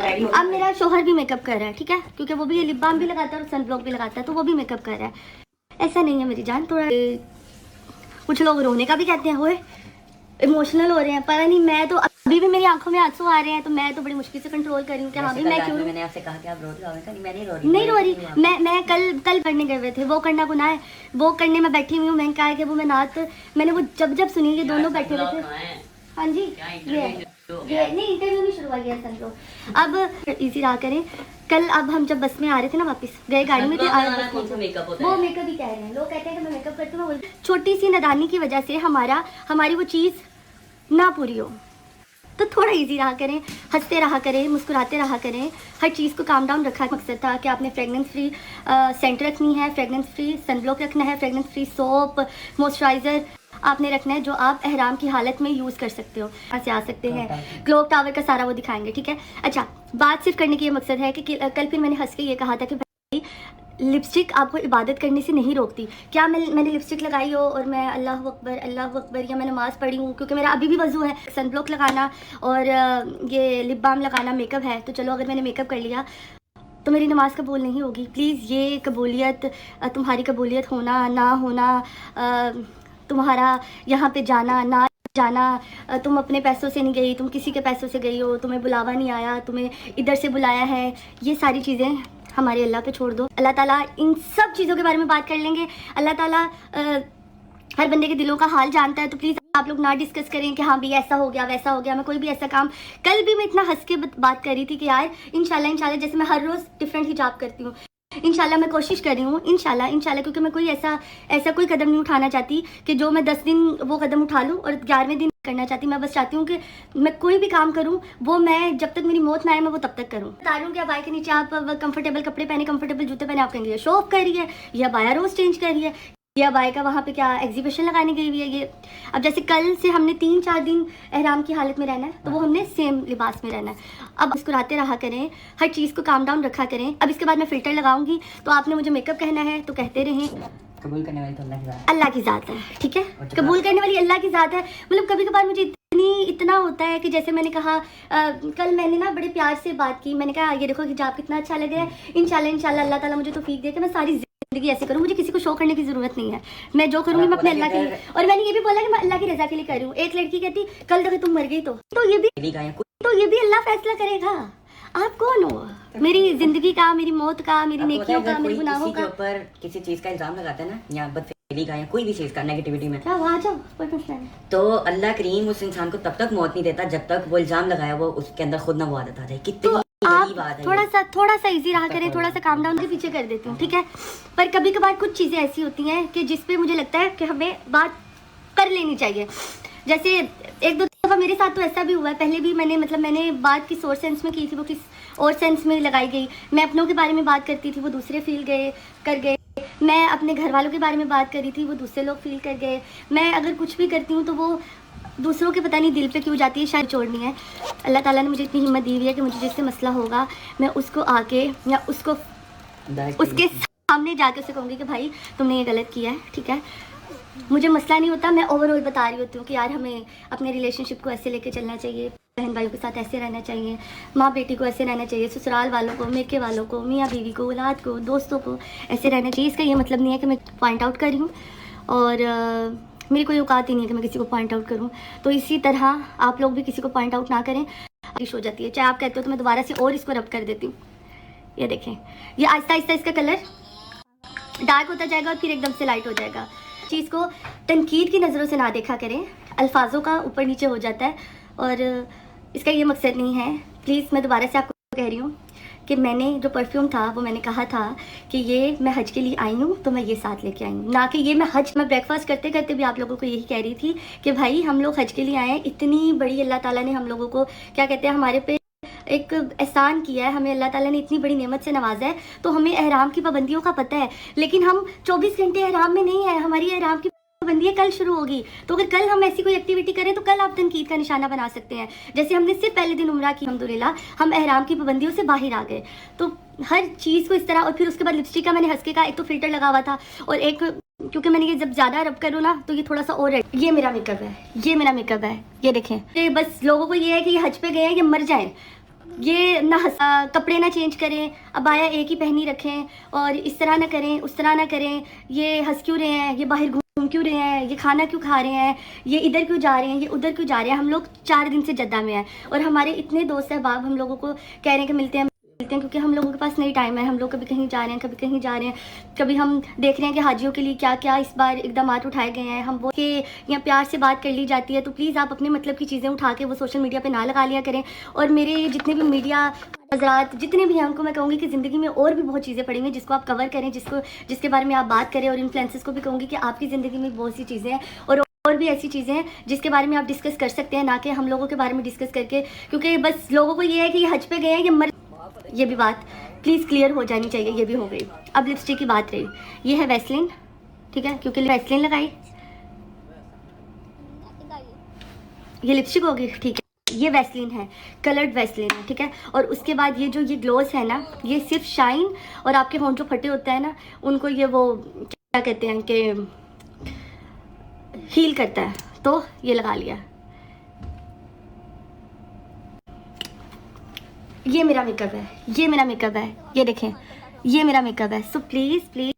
अब मेरा शोहर भी मेकअप कर रहा है, ठीक है, क्योंकि वो भी लिप बाम भी लगाता है और सन ब्लॉक भी लगाता है, तो वो भी मेकअप कर रहा है। ऐसा नहीं है मेरी जान, थोड़ा कुछ लोग रोने का भी कहते हैं, हुए इमोशनल हो रहे हैं, पता नहीं, मैं तो अभी भी मेरी आंखों में आंसू आ रहे हैं, तो मैं तो बड़ी मुश्किल से कंट्रोल कर रही हूँ कि हाँ भी मैं क्यों। मैंने आपसे कहा कि आप रो रही हो, मैं नहीं रो रही। मैं कल करने गए हुए थे, वो करना गुनाह है, वो करने में बैठी हुई हूँ। मैंने कहा कि वो मैं नात, मैंने वो जब सुनी, ये दोनों बैठे हुए थे। हाँ जी, ये नहीं, इंटरव्यू नहीं शुरू हुआ है समझो। अब इजी रहा करें। कल अब हम जब बस में आ रहे थे ना, वापस गए गाड़ी में थे, वो मेकअप ही कह रहे हैं लोग, कहते हैं कि मैं मेकअप करती हूँ। छोटी सी नादानी की वजह से हमारी वो चीज़ ना पूरी हो, तो थोड़ा इजी रहा करें, हंसते रहा करें, मुस्कुराते रहा करें, हर चीज़ को काम डाउन रखा। मकसद था कि आपने फ्रेगनेंस फ्री सेंट रखनी है, फ्रेगनेंस फ्री सनब्लॉक रखना है, फ्रेगनेंस फ्री सोप, मॉइस्चराइज़र आपने रखना है जो आप एहराम की हालत में यूज़ कर सकते हो, ऐसे आ सकते हैं। क्लॉक टावर का सारा वो दिखाएंगे, ठीक है। अच्छा, बात सिर्फ करने की ये मकसद है कि कल फिर मैंने हंस के ये कहा था कि भाई लिपस्टिक आपको इबादत करने से नहीं रोकती। क्या मैंने लिपस्टिक लगाई हो और मैं अल्लाह अकबर या मैं नमाज़ पढ़ी हूँ, क्योंकि मेरा अभी भी वज़ू है। सनब्लॉक लगाना और ये लिप बाम लगाना मेकअप है, तो चलो अगर मैंने मेकअप कर लिया तो मेरी नमाज़ कबूल नहीं होगी। प्लीज़ ये कबूलियत, तुम्हारी कबूलियत होना ना होना, तुम्हारा यहाँ पे जाना ना जाना, तुम अपने पैसों से नहीं गई, तुम किसी के पैसों से गई हो, तुम्हें बुलावा नहीं आया, तुम्हें इधर से बुलाया है, ये सारी चीज़ें हमारे अल्लाह पे छोड़ दो। अल्लाह ताला इन सब चीज़ों के बारे में बात कर लेंगे। अल्लाह ताला हर बंदे के दिलों का हाल जानता है, तो प्लीज़ आप लोग ना डिस्कस करें कि हाँ भी ऐसा हो गया वैसा हो गया। मैं कोई भी ऐसा काम, कल भी मैं इतना हंस के बात कर रही थी कि यार इंशाल्लाह जैसे मैं हर रोज़ डिफरेंट हिजाब करती हूँ, इंशाल्लाह मैं कोशिश कर रही हूँ, इंशाल्लाह, क्योंकि मैं कोई ऐसा कोई कदम नहीं उठाना चाहती कि जो मैं 10 दिन वो कदम उठा लूँ और 11वें दिन करना चाहती। मैं बस चाहती हूँ कि मैं कोई भी काम करूँ वो मैं जब तक मेरी मौत ना आए मैं वो तब तक करूँ। बता रही हूँ कि अबाया के नीचे आप कंफर्टेबल कपड़े पहने, कंफर्टेबल जूते पहने, आप कहेंगे शो ऑफ कर रही है, या अबाया रोज़ चेंज कर रही है, या अबाया का वहाँ पे क्या एग्जीबिशन लगाने गई हुई है ये। अब जैसे कल से हमने 3-4 दिन एहराम की हालत में रहना है, तो वो हमने सेम लिबास में रहना है। अब मुस्कुराते रहा करें, हर चीज़ को काम डाउन रखा करें। अब इसके बाद मैं फ़िल्टर लगाऊंगी, तो आपने मुझे मेकअप कहना है तो कहते रहें। कबूल करने वाली तो अल्लाह की ज़ात है, ठीक है, कबूल करने वाली अल्लाह की ज़ात है। मतलब कभी कभार मुझे इतना होता है कि जैसे मैंने कहा कल मैंने ना बड़े प्यार से बात की, मैंने कहा ये देखो हिजाब कितना अच्छा लग रहा है, इंशाल्लाह अल्लाह ताला मुझे तौफीक दे कि मैं सारी ज़िंदगी ऐसे करूँ, मुझे किसी को शो करने की ज़रूरत नहीं है, मैं जो करूँगी मैं अपने अल्लाह के लिए। और मैंने ये भी बोला कि मैं अल्लाह की रज़ा के लिए कर रही हूँ। एक लड़की कहती कल तक तुम मर गई तो ये भी अल्लाह फैसला करेगा। आप कौन हो? मेरी जिंदगी का, मेरी मौत का, मेरी नेकियों का, मेरे गुनाहों का। ऊपर किसी चीज का इल्जाम लगाता है ना, या बदफेली का या कोई भी चीज का नेगेटिविटी में, तो अल्लाह करीम उस इंसान को तब तक मौत नहीं देता जब तक वो इल्जाम लगाया वो उसके अंदर खुद ना वो आदत आ जाए। कितनी आप थोड़ा सा इजी रहा करें, थोड़ा सा काम डाउन के पीछे कर देती हूँ, ठीक है। पर कभी कभार कुछ चीज़ें ऐसी होती हैं कि जिसपे मुझे लगता है कि हमें बात कर लेनी चाहिए। जैसे 1-2 दफ़ा मेरे साथ तो ऐसा भी हुआ है, पहले भी मैंने बात किस और सेंस में की थी, वो किस और सेंस में लगाई गई। मैं अपनों के बारे में बात करती थी, वो दूसरे फील कर गए। मैं अपने घर वालों के बारे में बात करी थी, वो दूसरे लोग फील कर गए। मैं अगर कुछ भी करती हूँ तो वो दूसरों के पता नहीं दिल पे क्यों जाती है, शायद छोड़नी है। अल्लाह ताला ने मुझे इतनी हिम्मत दी हुई है कि मुझे जिससे मसला होगा मैं उसको आके या उसके सामने जाके उसे कहूँगी कि भाई तुमने ये गलत किया है, ठीक है। मुझे मसला नहीं होता, मैं ओवरऑल बता रही होती हूँ कि यार हमें अपने रिलेशनशिप को ऐसे लेके चलना चाहिए, बहन भाइयों के साथ ऐसे रहना चाहिए, माँ बेटी को ऐसे रहना चाहिए, ससुराल वालों को, मेके वालों को, मियाँ बीवी को, औलाद को, दोस्तों को ऐसे रहना चाहिए। इसका ये मतलब नहीं है कि मैं पॉइंट आउट कर रही हूँ और मेरी कोई औकात ही नहीं है कि मैं किसी को पॉइंट आउट करूँ। तो इसी तरह आप लोग भी किसी को पॉइंट आउट ना करें, बारिश हो जाती है। चाहे आप कहते हो तो मैं दोबारा से और इसको रब कर देती हूँ। ये देखें, ये आहिस्ता आहिस्ता इसका कलर डार्क होता जाएगा और फिर एकदम से लाइट हो जाएगा। चीज़ को तनकीद की नज़रों से ना देखा करें, अल्फाजों का ऊपर नीचे हो जाता है और इसका ये मकसद नहीं है। प्लीज़ मैं दोबारा से आपको कह रही हूँ कि मैंने जो परफ्यूम था वो मैंने कहा था कि ये मैं हज के लिए आई हूँ तो मैं ये साथ लेके आई हूँ, ना कि ये मैं ब्रेकफास्ट करते करते भी आप लोगों को यही कह रही थी कि भाई हम लोग हज के लिए आए हैं। इतनी बड़ी अल्लाह ताला ने हम लोगों को क्या कहते हैं हमारे पे एक एहसान किया है, हमें अल्लाह ताला ने इतनी बड़ी नेमत से नवाजा है, तो हमें एहराम की पाबंदियों का पता है। लेकिन हम 24 घंटे एहराम में नहीं है, हमारी एहराम की पाबंदी कल शुरू होगी। तो अगर कल हम ऐसी कोई एक्टिविटी करें तो कल आप तनकीद का निशाना बना सकते हैं। जैसे हमने सिर्फ पहले दिन उम्रा की, अल्हम्दुलिल्लाह हम एहराम की पाबंदियों से बाहर आ गए। तो हर चीज़ को इस तरह। और फिर उसके बाद लिपस्टिक का मैंने हंस के कहा, एक तो फिल्टर लगा हुआ था और एक क्योंकि मैंने ये जब ज़्यादा रब करूँ ना तो ये थोड़ा सा और है। ये मेरा मेकअप है, ये मेरा मेकअप है, ये देखें। ये बस लोगों को ये है कि ये हज पे गए हैं, ये मर जाएं। ये ना कपड़े ना चेंज करें, अबाया एक ही पहनी रखें, और इस तरह ना करें, उस तरह ना करें, ये हंस क्यों रहे हैं, ये बाहर घूम क्यों रहे हैं, ये खाना क्यों खा रहे हैं, ये इधर क्यों जा रहे हैं, ये उधर क्यों जा रहे हैं। हम लोग 4 दिन से जद्दा में हैं और हमारे इतने दोस्त अहबाब हम लोगों को कह रहे हैं कि मिलते हैं, क्योंकि हम लोगों के पास नहीं टाइम है। हम लोग कभी कहीं जा रहे हैं, कभी कहीं जा रहे हैं, कभी हम देख रहे हैं कि हाजियों के लिए क्या क्या इस बार इकदाम उठाए गए हैं। हम वो के यहाँ प्यार से बात कर ली जाती है, तो प्लीज़ आप अपने मतलब की चीज़ें उठा के वो सोशल मीडिया पे ना लगा लिया करें। और मेरे जितने भी मीडिया हजरात जितने भी हैं उनको मैं कहूँगी कि ज़िंदगी में और भी बहुत चीज़ें पड़ी हैं जिसको आप कवर करें, जिसके बारे में आप बात करें। और इन्फ्लुएंसर्स को भी कहूँगी कि आपकी ज़िंदगी में बहुत सी चीज़ें हैं और भी ऐसी चीज़ें हैं जिसके बारे में आप डिस्कस कर सकते हैं, ना कि हम लोगों के बारे में डिस्कस करके, क्योंकि बस लोगों को ये है कि ये हज पे गए हैं, ये मर, ये भी बात प्लीज़ क्लियर हो जानी चाहिए। ये भी हो गई। अब लिपस्टिक की बात रही, ये है वैसलीन, ठीक है, क्योंकि वैसलीन लगाई, ये लिपस्टिक होगी, ठीक है। ये वैसलीन है, कलर्ड वैसलीन है, ठीक है। और उसके बाद ये जो ये ग्लोस है ना, ये सिर्फ शाइन और आपके होंठ जो फटे होते हैं ना उनको ये वो क्या कहते हैं कि हील करता है, तो ये लगा लिया। ये मेरा मेकअप है, ये मेरा मेकअप है, ये देखें, ये मेरा मेकअप है। सो प्लीज़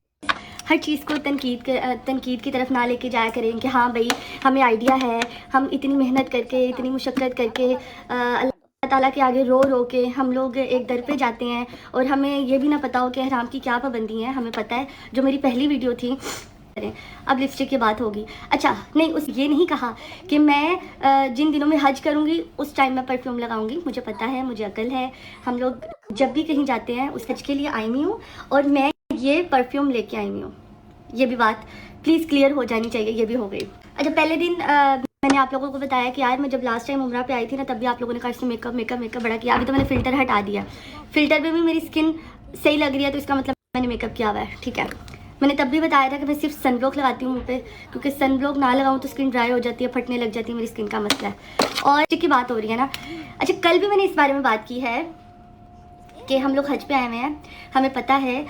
हर चीज़ को तनकीद की तरफ ना लेके जाया करें कि हाँ भाई हमें आइडिया है, हम इतनी मेहनत करके, इतनी मुशक्क़त करके अल्लाह ताला के आगे रो के हम लोग एक दर पे जाते हैं और हमें ये भी ना पता हो कि हराम की क्या पाबंदी है। हमें पता है, जो मेरी पहली वीडियो थी। अब लिपस्टिक की बात होगी। अच्छा नहीं, उस ये नहीं कहा कि मैं जिन दिनों में हज करूँगी उस टाइम मैं परफ्यूम लगाऊंगी। मुझे पता है, मुझे अकल है। हम लोग जब भी कहीं जाते हैं उस हज के लिए आई हुई हूँ और मैं ये परफ्यूम लेके आई हुई हूँ। ये भी बात प्लीज़ क्लियर हो जानी चाहिए। ये भी हो गई। अच्छा, पहले दिन मैंने आप लोगों को बताया कि यार मैं जब लास्ट टाइम उम्रा पे आई थी ना, तब भी आप लोगों ने कहा इससे मेकअप बड़ा किया। अभी तो मैंने फ़िल्टर हटा दिया, फ़िल्टर पे भी मेरी स्किन सही लग रही है, तो इसका मतलब मैंने मेकअप किया हुआ है, ठीक है। मैंने तब भी बताया था कि मैं सिर्फ सनब्लॉक लगाती हूँ मुँह पे, क्योंकि सनब्लॉक ना लगाऊँ तो स्किन ड्राई हो जाती है, फटने लग जाती है, मेरी स्किन का मसला है। और लिपस्टिक की बात हो रही है ना, अच्छा कल भी मैंने इस बारे में बात की है कि हम लोग हज पे आए हुए हैं। हमें पता है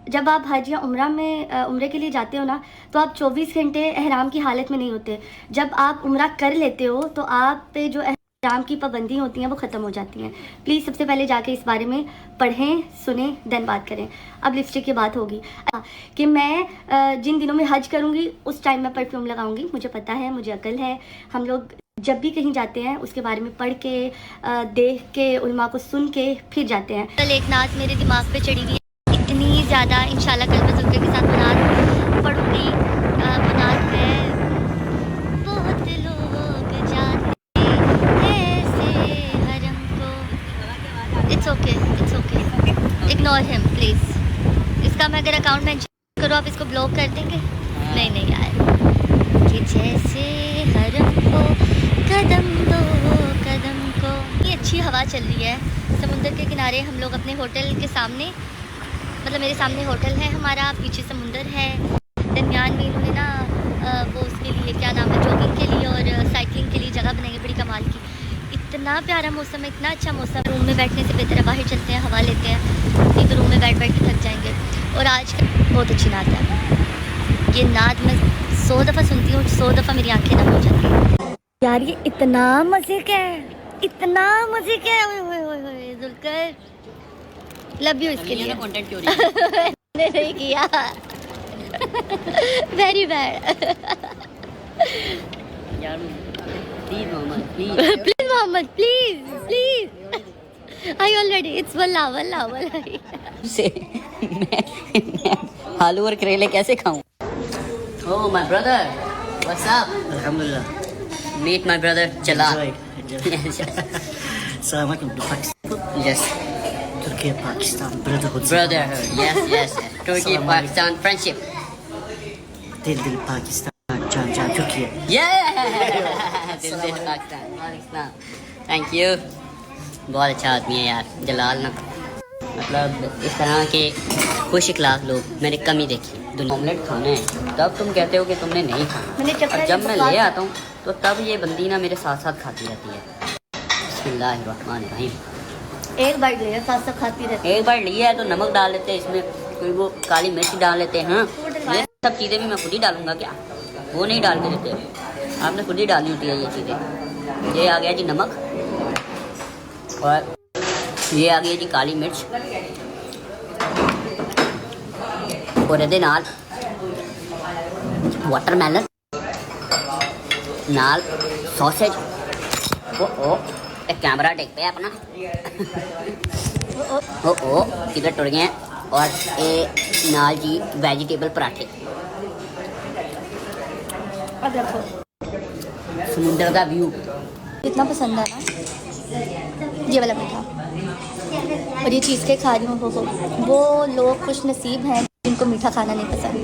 जब आप हज या उम्रे के लिए जाते हो ना, तो आप 24 घंटे एहराम की हालत में नहीं होते। जब आप उम्रा कर लेते हो तो आप पे जो एहराम की पाबंदी होती हैं वो ख़त्म हो जाती हैं। प्लीज़ सबसे पहले जाके इस बारे में पढ़ें, सुने, देन बात करें। अब लिपस्टिक की बात होगी कि मैं जिन दिनों में हज करूँगी उस टाइम मैं परफ्यूम लगाऊंगी। मुझे पता है, मुझे अकल है। हम लोग जब भी कहीं जाते हैं उसके बारे में पढ़ के, देख के, उलमा को सुन के फिर जाते हैं। कल एक नात मेरे दिमाग पे चढ़ी हुई है इतनी ज़्यादा, इंशाल्लाह कल मैं जुल्फ़े के साथ बनात पढ़ूँगी। बनात है बहुत लोग जाते ऐसे हरम को। It's okay, ignore him please. इसका मैं अगर अकाउंट मेंशन करो आप इसको ब्लॉक कर देंगे? नहीं यार, कि जैसे हरम को कदम दो कदम को। ये अच्छी हवा चल रही है समुंदर के किनारे। हम लोग अपने होटल के सामने, मतलब मेरे सामने होटल है हमारा, पीछे समुंदर है। दरमियान में इन्होंने ना वो उसके लिए क्या नाम है, जॉगिंग के लिए और साइकिलिंग के लिए जगह बनाई है, बड़ी कमाल की। इतना प्यारा मौसम है, इतना अच्छा मौसम। रूम में बैठने से बेहतर है बाहर चलते हैं, हवा लेते हैं। नहीं तो रूम में बैठ के थक जाएंगे। और आज बहुत अच्छी नात है। ये नात मैं 100 दफ़ा सुनती हूँ, 100 दफ़ा मेरी आंखें नम हो जाती हैं। यार ये इतना मज़े का है, इतना मज़े का है। जुल्कर लव यू इसके लिए। कंटेंट क्यों मैंने नहीं किया। Very bad. यार please Mohammad please I already it's वल्ला से मैं आलू और करेले कैसे खाऊं? Oh my brother, what's up? Alhamdulillah. Meet my brother Jalal. Assalamualaikum to Pakistan. Yes, Turkey, Pakistan, brotherhood. brotherhood. Yes. Turkey, Pakistan friendship. Dil Pakistan, Can Turkey. Yeah. दिल Pakistan. Thank you. बहुत अच्छा आदमी है यार जलाल ना। मतलब इस तरह के खुश इखलाक लोग मैंने कम ही देखी दुनिया। ऑमलेट खाना है तब तुम कहते हो कि तुमने नहीं खाना, और जब मैं ले आता हूँ तो तब ये बंदी ना मेरे साथ साथ खाती रहती है। बिस्मिल्लाहिर्रहमानिर्रहीम। एक बार लिया साथ साथ खाती रहती। एक बार लिया है तो नमक डाल लेते हैं इसमें, कोई वो काली मिर्च डाल लेते हैं। हाँ, ये सब चीज़ें भी मैं खुद ही डालूंगा क्या? वो नहीं डाल के देते, आपने खुद ही डालनी होती है ये चीज़ें। ये आ गया जी नमक, और ये आ गई जी काली मिर्च और ਇਹਦੇ ਨਾਲ वाटरमेलन नाल सॉसेज ओ एक कैमरा टेक पे अपना ओ किधर टुट गए और ये नाल जी वेजिटेबल पराठे समुंदर का व्यू इतना पसंद है ना ये वाला मीठा और ये चीज़ के खा रही हूँ। वो लोग खुश नसीब हैं जिनको मीठा खाना नहीं पसंद।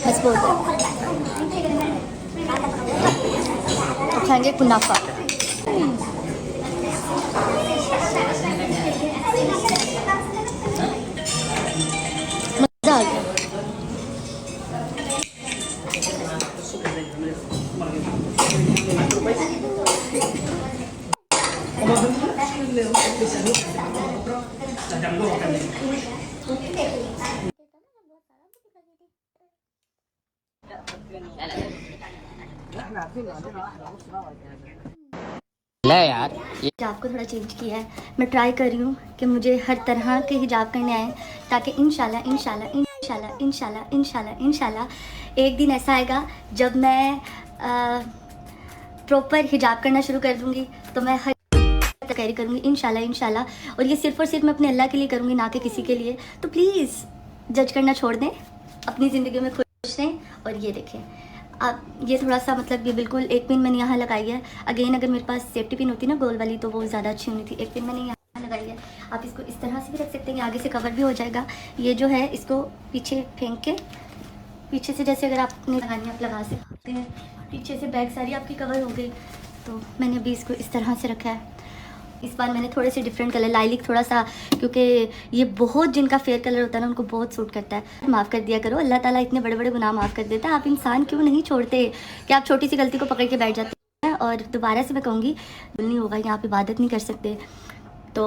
बस बोल तो खाएंगे कुनाफा। मज़ा आ गया। ले यार हिजाब को थोड़ा चेंज किया है। मैं ट्राई कर रही हूँ कि मुझे हर तरह के हिजाब करने आए ताकि इंशाल्लाह इंशाल्लाह इंशाल्लाह इंशाल्लाह इंशाल्लाह इंशाल्लाह एक दिन ऐसा आएगा जब मैं प्रॉपर हिजाब करना शुरू कर दूँगी तो मैं हर कैरी करूँगी इंशाल्लाह इंशाल्लाह। और ये सिर्फ़ और सिर्फ मैं अपने अल्लाह के लिए करूँगी ना कि किसी के लिए। तो प्लीज़ जज करना छोड़ दें, अपनी ज़िंदगी में खुश रहें। और ये देखें आप, ये थोड़ा सा मतलब ये बिल्कुल एक पिन मैंने यहाँ लगाई है। अगेन अगर मेरे पास सेफ्टी पिन होती ना गोल वाली तो वो ज़्यादा अच्छी होनी थी। एक पिन मैंने यहाँ लगाई है। आप इसको इस तरह से भी रख सकते हैं, आगे से कवर भी हो जाएगा। ये जो है इसको पीछे फेंक के, पीछे से जैसे अगर आपने लगानी आप लगा सकते हैं, पीछे से बैग सारी आपकी कवर हो गई। तो मैंने अभी इसको इस तरह से रखा है। इस बार मैंने थोड़े से डिफरेंट कलर लाइलिक थोड़ा सा, क्योंकि ये बहुत जिनका फेयर कलर होता है ना उनको बहुत सूट करता है। माफ़ कर दिया करो, अल्लाह ताला इतने बड़े बड़े गुनाह माफ़ कर देता है। आप इंसान क्यों नहीं छोड़ते कि आप छोटी सी गलती को पकड़ के बैठ जाते हैं। और दोबारा से मैं कहूँगी नहीं होगा, यहाँ आप इबादत नहीं कर सकते तो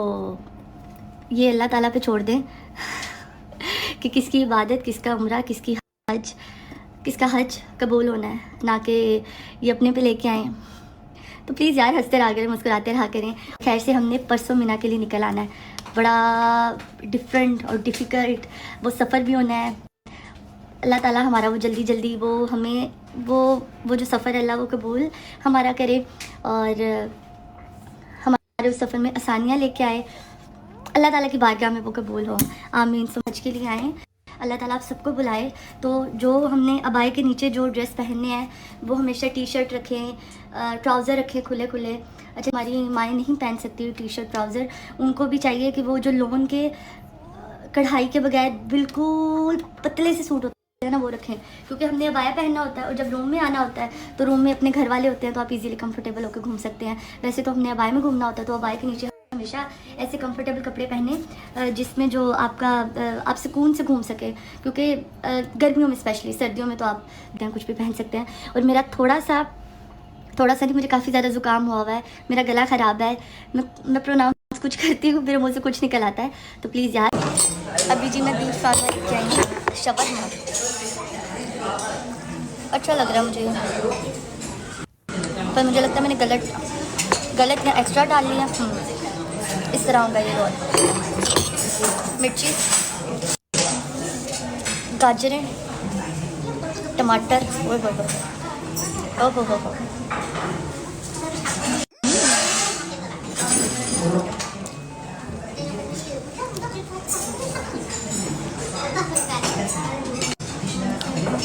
ये अल्लाह ताला पे छोड़ दें कि किसकी इबादत, किसका उम्रा, किसका हज कबूल होना है, ना कि ये अपने पे लेके आएँ। तो प्लीज़ यार हंसते रहा करें, मुस्कुराते रहा करें। खैर से हमने परसों मिना के लिए निकल आना है। बड़ा डिफरेंट और डिफ़िकल्ट वो सफ़र भी होना है। अल्लाह ताला हमारा वो जल्दी वो हमें वो जो सफ़र है अल्लाह वो कबूल हमारा करे और हमारे उस सफ़र में आसानियाँ लेके आए। अल्लाह ताला की बारगाह में वो कबूल हो, आमीन। समझ के लिए आएँ, अल्लाह ताला आप सबको बुलाए। तो जो हमने अबाए के नीचे जो ड्रेस पहनने हैं वो हमेशा टी शर्ट रखें, ट्राउज़र रखें खुले। अच्छा हमारी माएँ नहीं पहन सकती टी शर्ट ट्राउज़र, उनको भी चाहिए कि वो जो लोन के कढ़ाई के बगैर बिल्कुल पतले से सूट होते हैं ना वो रखें, क्योंकि हमने अबाया पहनना होता है और जब रूम में आना होता है तो रूम में अपने घर वाले होते हैं तो आप इजीली कंफर्टेबल होकर घूम सकते हैं। वैसे तो हमने अबाया में घूमना होता है तो अबाया के नीचे हमेशा ऐसे कंफर्टेबल कपड़े पहने जिसमें जो आप सुकून से घूम सके, क्योंकि गर्मियों में स्पेशली, सर्दियों में तो आप कुछ भी पहन सकते हैं। और मेरा थोड़ा सा नहीं, मुझे काफ़ी ज़्यादा ज़ुकाम हुआ है, मेरा गला ख़राब है, मैं प्रोनाउंस कुछ करती हूँ मेरे मुँह से कुछ निकल आता है। तो प्लीज़ यार अभी जी मैं बीफ फार्मा लेके आई हूँ, शवरमा अच्छा लग रहा है मुझे, पर मुझे लगता है मैंने गलत या एक्स्ट्रा डाल लिया। इस तरह होगा ये रोल। मिर्ची, गाजरें, टमाटर, ओहो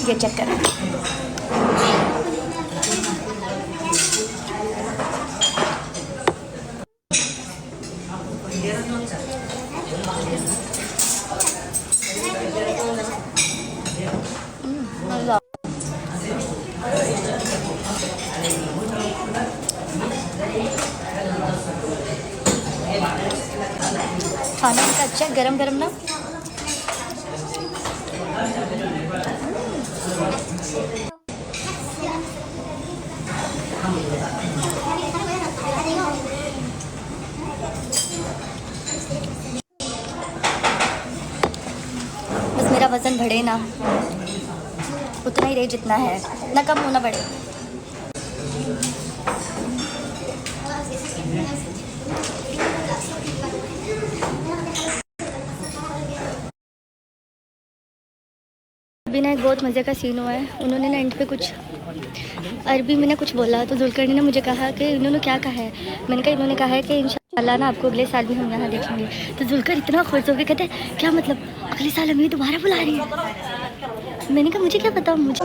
ये चेक करें। खाना इनका अच्छा गरम गरम ना। बस मेरा वज़न बढ़े ना उतना ही रहे जितना है, ना कम होना पड़े। अभी ना एक बहुत मज़े का सीन हुआ है। उन्होंने ना एंड पे कुछ अरबी में ना कुछ बोला, तो जुलकर ने ना मुझे कहा कि इन्होंने क्या कहा है। मैंने कहा इन्होंने कहा है कि इंशाल्लाह ना आपको अगले साल भी हम यहाँ देखेंगे। तो जुलकर इतना खुश हो गए, कहते हैं क्या मतलब अगले साल हमें दोबारा बुला रही है। मैंने कहा मुझे क्या पता, मुझे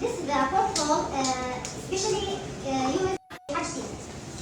This is the protocol, especially used Hajj season.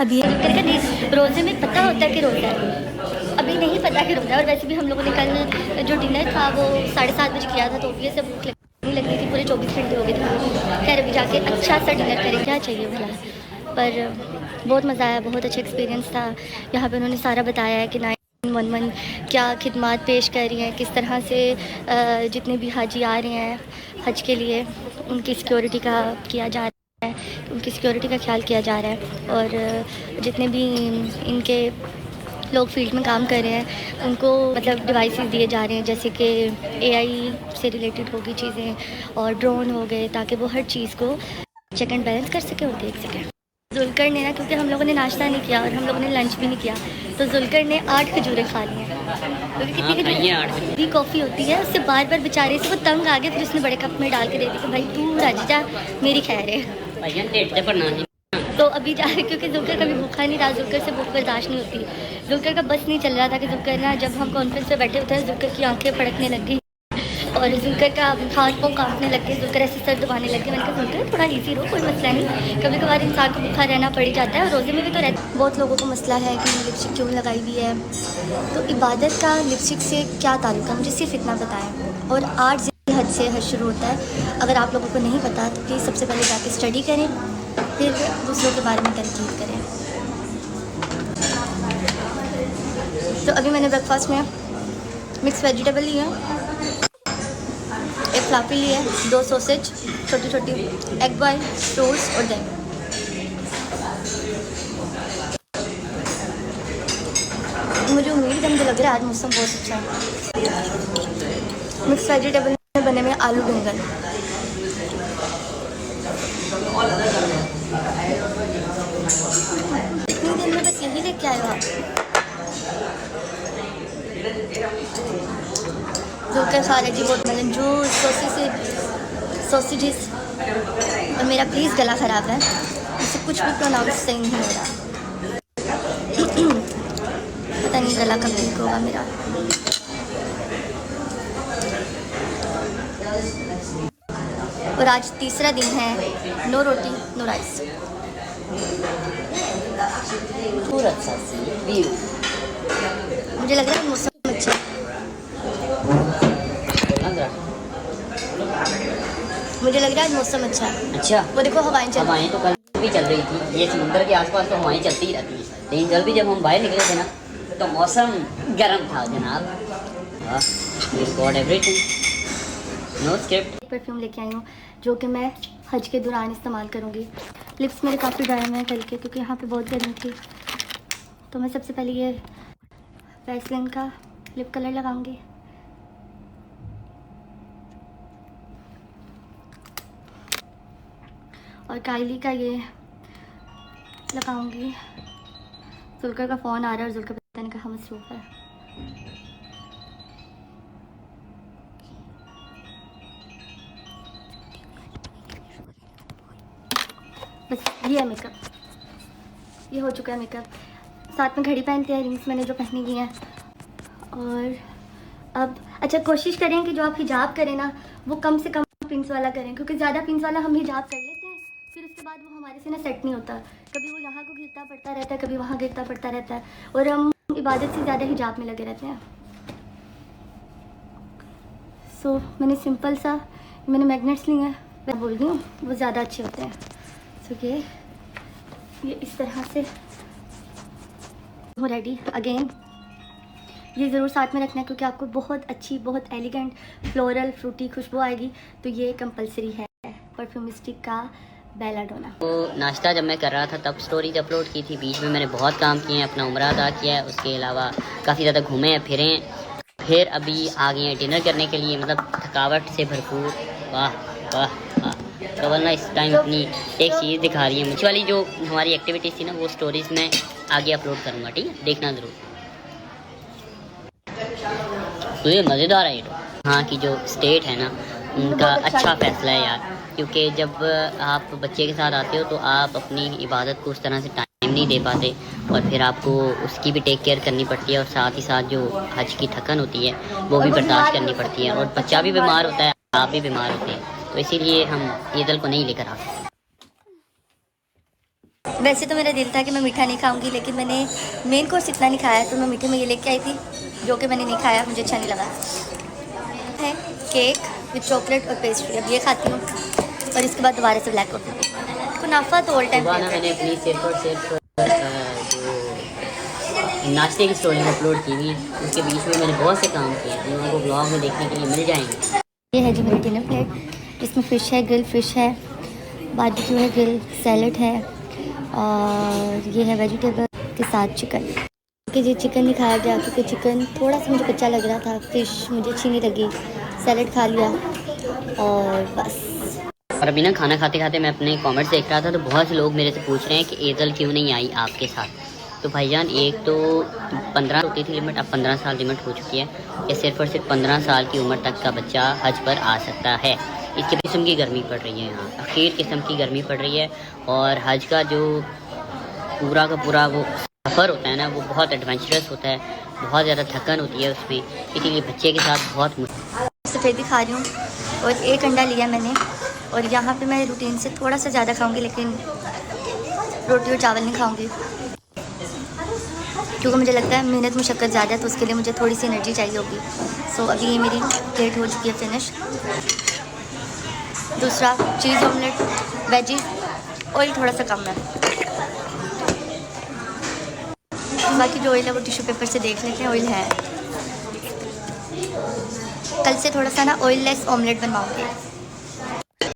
अभी रोज़े में पता होता है कि रोज़ा है, अभी नहीं पता कि रोज़ा है। और वैसे भी हम लोगों ने कल जो डिनर था वो 7:30 बजे किया था, तो ये सब भूख नहीं लग रही थी, पूरे 24 घंटे हो गए थे। खैर अभी जाके अच्छा सा डिनर करें, क्या चाहिए भला। पर बहुत मज़ा आया, बहुत अच्छा एक्सपीरियंस था। यहाँ पे उन्होंने सारा बताया है कि 911 क्या खिदमत पेश कर रही हैं, किस तरह से जितने भी हाजी आ रहे हैं हज के लिए उनकी सिक्योरिटी का किया जा रहा है, उनकी सिक्योरिटी का ख्याल किया जा रहा है। और जितने भी इनके लोग फील्ड में काम कर रहे हैं उनको मतलब डिवाइसेस दिए जा रहे हैं, जैसे कि एआई से रिलेटेड होगी चीज़ें और ड्रोन हो गए, ताकि वो हर चीज़ को चेक एंड बैलेंस कर सके और देख सके। जुलकर ने ना, क्योंकि हम लोगों ने नाश्ता नहीं किया और हम लोगों ने लंच भी नहीं किया, तो जुलकर ने 8 खजूरें खा ली हैं। क्योंकि कितनी कॉफ़ी होती है, उससे बार बार बेचारे से वो तंग आ गए, फिर उसने बड़े कप में डाल के दे दी कि भाई तू राजी जा, मेरी खैर है। तो अभी जा रहे, क्योंकि जुलकर कभी भूखा नहीं रहा, जुलकर से भूख बर्दाश्त नहीं होती। जुलकर का बस नहीं चल रहा था कि जुलकर ना, जब हम कॉन्फ्रेंस पे बैठे होते हैं जुलकर की आंखें फड़कने लग गई और जुलकर का हाथ पाँव कांपने लग गए, जुलकर ऐसे सर दबाने लग गए। मैंने कहा जुलकर थोड़ा इजी रहो, कोई मसला नहीं, कभी कभार इंसान को भूखा रहना पड़ जाता है और रोज़े में भी तो रहता। बहुत लोगों को मसला है कि लिपस्टिक क्यों लगाई हुई है, तो इबादत का लिपस्टिक से क्या ताल्लुक़ है, मुझे सिर्फ इतना बताएं। और 8 ज़िलहज से हज शुरू होता है, अगर आप लोगों को नहीं पता तो प्लीज़ सबसे पहले जाके स्टडी करें, फिर दूसरों के बारे में तनकीद करें। तो अभी मैंने ब्रेकफास्ट में मिक्स वेजिटेबल ली है, एक फ्लाफी ली है, 2 सॉसेज छोटी छोटी, एग बॉय, फ्रूट्स और दही। मुझे उम्मीद है, मुझे लग रहा है आज मौसम बहुत अच्छा है। मिक्स वेजिटेबल में बने हुए आलू बैंगन। इतनी देर में बस यही लेके आए हो आप। जुलकर खा रहे जी बहुत मज़े, जूस, सॉसेजेस। और मेरा प्लीज़ गला ख़राब है, इससे कुछ भी प्रोनाउंस सही नहीं हो रहा, पता नहीं गला कब ठीक होगा मेरा। और आज तीसरा दिन है, नो रोटी नो राइस। मुझे लग रहा है मौसम अच्छा है, मुझे लग रहा है मौसम अच्छा है। अच्छा, वो देखो हवाएं चल रही हवाएं तो कल भी चल रही थी, ये समुद्र के आसपास तो हवाएं चलती ही रहती हैं, लेकिन कल भी जब हम बाहर निकले थे ना तो मौसम गर्म था जनाब। God everything, no script. Perfume लेके आई हूँ जो कि मैं हज के दौरान इस्तेमाल करूँगी। लिप्स मेरे काफ़ी ड्राई हुए हैं कल के, क्योंकि यहाँ पे बहुत गर्मी थी। तो मैं सबसे पहले ये वैसलीन का लिप कलर लगाऊंगी। और काइली का ये लगाऊंगी। जुलकर का फ़ोन आ रहा है और जुलकर पता नहीं कहाँ मसरूफ़ है। बस ये है मेकअप, ये हो चुका है मेकअप। साथ में घड़ी पहनते हैं, रिंग्स मैंने जो पहनी हुई हैं। और अब अच्छा कोशिश करें कि जो आप हिजाब करें ना वो कम से कम पिंस वाला करें, क्योंकि ज़्यादा पिंस वाला हम हिजाब कर लेते हैं, फिर उसके बाद वो हमारे से ना सेट नहीं होता। कभी वो यहाँ को गिरता पड़ता रहता है, कभी वहाँ गिरता पड़ता रहता है, और हम इबादत से ज़्यादा हिजाब में लगे रहते हैं। सो मैंने सिंपल सा, मैंने मैग्नेट्स लिए हैं, मैं बोल रही हूँ वो ज़्यादा अच्छे होते हैं। सो ये इस तरह से हो रेडी। अगेन ये ज़रूर साथ में रखना है, क्योंकि आपको बहुत अच्छी, बहुत एलिगेंट फ्लोरल फ्रूटी खुशबू आएगी। तो ये कंपलसरी है परफ्यूमिस्टिक का बेलाडोना। तो नाश्ता जब मैं कर रहा था तब स्टोरीज अपलोड की थी, बीच में मैंने बहुत काम किए हैं, अपना उम्रा अदा किया है, उसके अलावा काफ़ी ज़्यादा घूमे हैं फिरे हैं, फिर अभी आ गए हैं डिनर करने के लिए, मतलब थकावट से भरपूर। वाह वाह वाह। तो वरना इस टाइम अपनी एक चीज़ दिखा रही है मुझे वाली, जो हमारी एक्टिविटीज़ थी ना वो स्टोरीज़ में आगे अपलोड करूँगा, ठीक है, देखना ज़रूर। तो ये मज़ेदार है ये तो। हाँ की जो स्टेट है ना उनका अच्छा फ़ैसला है यार, क्योंकि जब आप बच्चे के साथ आते हो तो आप अपनी इबादत को उस तरह से टाइम नहीं दे पाते, और फिर आपको उसकी भी टेक केयर करनी पड़ती है, और साथ ही साथ जो हज की थकन होती है वो भी बर्दाश्त करनी पड़ती है, और बच्चा भी बीमार होता है, आप भी बीमार होते हैं, तो इसीलिए हम ईद को नहीं लेकर आते। वैसे तो मेरा दिल था कि मैं मीठा नहीं खाऊंगी, लेकिन मैंने मेन कोर्स इतना नहीं खाया, तो मैं मीठे में ये लेके आई थी जो कि मैंने नहीं खाया, मुझे अच्छा नहीं लगा। है केक विद चॉकलेट और पेस्ट्री, अब ये खाती हूँ और इसके बाद दोबारा से ब्लैक कॉफ़ी। कुनाफा तो ऑल टाइम सुबह ना मैंने अपनी सिर्फ जो नाश्ते की स्टोरी अपलोड की हुई, उसके बीच में मैंने बहुत से काम किए हैं, लोगों को ब्लॉग में देखने के लिए मिल जाएंगे। ये है जी मेरी डिनर प्लेट, इसमें फ़िश है, ग्रिल फ़िश है, बारबेक्यू है, ग्रिल सैलड है, और ये है वेजिटेबल के साथ चिकन। कि ये चिकन नहीं खाया गया क्योंकि चिकन थोड़ा सा मुझे कच्चा लग रहा था, फ़िश मुझे अच्छी नहीं लगी, सैलड खा लिया और बस। और अभी ना खाना खाते खाते मैं अपने कमेंट्स देख रहा था, तो बहुत से लोग मेरे से पूछ रहे हैं कि ईद क्यों नहीं आई आपके साथ। तो भाईजान एक तो 15 होती थी लिमिट, अब 15 साल लिमिट हो चुकी है, कि सिर्फ और सिर्फ 15 साल की उम्र तक का बच्चा हज पर आ सकता है। इसकी किस्म की गर्मी पड़ रही है यहाँ, अखीर किस्म की गर्मी पड़ रही है, और हज का जो पूरा का पूरा वो सफ़र होता है ना वो बहुत एडवेंचरस होता है, बहुत ज़्यादा थकन होती है उसमें, इसीलिए बच्चे के साथ बहुत सफ़ेदी खा रही हूँ और एक अंडा लिया मैंने, और यहाँ पे मैं रूटीन से थोड़ा सा ज़्यादा खाऊंगी, लेकिन रोटी और चावल नहीं खाऊंगी क्योंकि मुझे लगता है मेहनत मुशक्क़त ज़्यादा है, तो उसके लिए मुझे थोड़ी सी एनर्जी चाहिए होगी। सो अभी ये मेरी प्लेट हो चुकी है फिनिश। दूसरा चीज़ ऑमलेट, वेजीज, ऑयल थोड़ा सा कम है, बाकी जो ऑयल है वो टिश्यू पेपर से देख लेते हैं, ऑयल है। कल से थोड़ा सा ना ऑयल लेस ऑमलेट बनवाऊँगी।